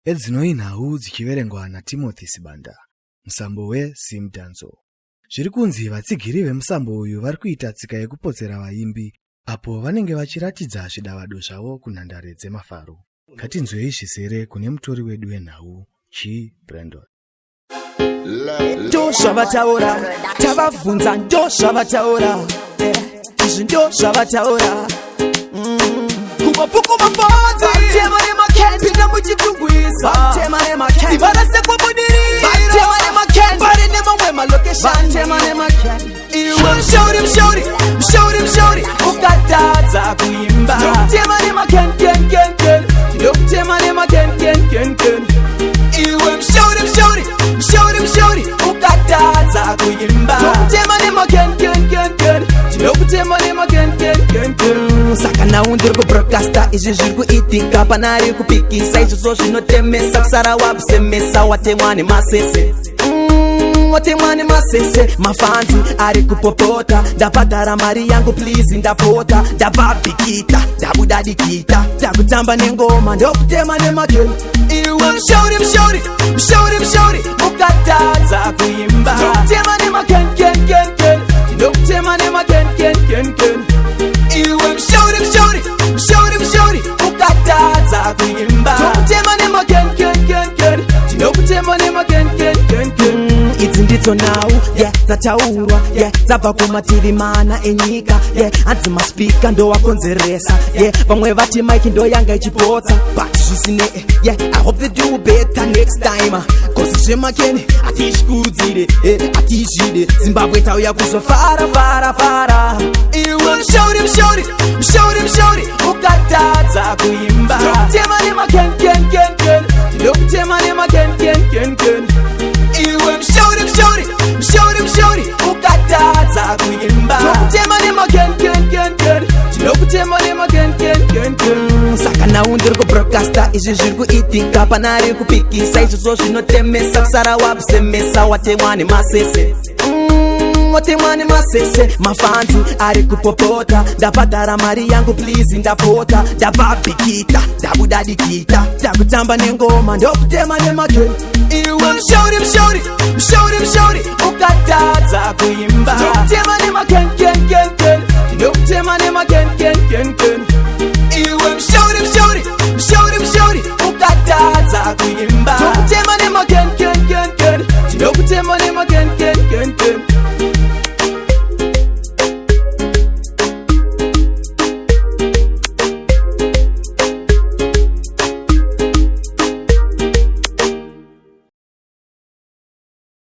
edzinoinhau dzichiverengwa naTimothy Sibanda. Musambo wesimdanzo. Zviri kunzi vatsigiri vemusambo uyu vari kuita tsika yekupotsera vaimbi apo vanenge vachiratidza zvidavado zvavo kunhandare dzemafaro. Ngatinzwei zvizere kune mutori wedu wenhau Brandon. Ndo zvavataura, tavabvunza ndo zvavataura, izvi ndo zvavataura. Kumapuku mabodzi vatema nemakendi pinda muchitungwisa vatema nemakendi zivarase kubudirira vatema nemakendi bari nemamwe malocation vatema nemakendi iwe mshauri ukatadza kuimba ndokutema nemakendi ndokutema nemakendi iwe mshauri ukatadza kuimba ndokutema nemakendi ndokutema nemakendi. Saka nawo ndiri kubroadcasta izvi zviri kuitika panari kupikisa izvozvo zvinotemesa kusara wakusemesa watemwa nemasese watemwa nemasese mafanzi ari kupopota ndabhadhara mari yangu please ndapota ndabhabhikita ndabudadikita ndakutamba nengoma ndokutema nemakeni iwe mshauri ukatadza kuimba ndokutema nemakeni ndokutema nemakeni iwe mshauri ukatadza kuimba ndokutema nemakeni ndokutema nemakeni. Idzi ndidzo nhau dzataurwa dzabva kumativi mana enyika hanzi maspika ndowakonzeresa vamwe vati mike ndoyanga ichipotsa but zvisine I hope they do better next time cause zvemakeni hatishikudzire hatizvide Zimbabwe tauya kuzofara iwe mshauri ukatadza kuimba ndokutema nemakeni ndokutema nemakeni iwe mshauri ukatadza kuimba ndokutema nemakeni ndokutema nemakeni. Saka nawo ndiri kubroadcasta izvi zviri kuitika panari kupikisa izvozvo zvinotemesa kusara wakusemesa watemwa nemasese watemwa nemasese mafanzi ari kupopota ndabhadhara mari yangu please ndapota ndabhabhikita ndabudadikita ndakutamba nengoma ndokutema nemakeni iwe mshauri ukatadza kuimba ndokutema nemakeni ndokutema nemakeni iwe mshauri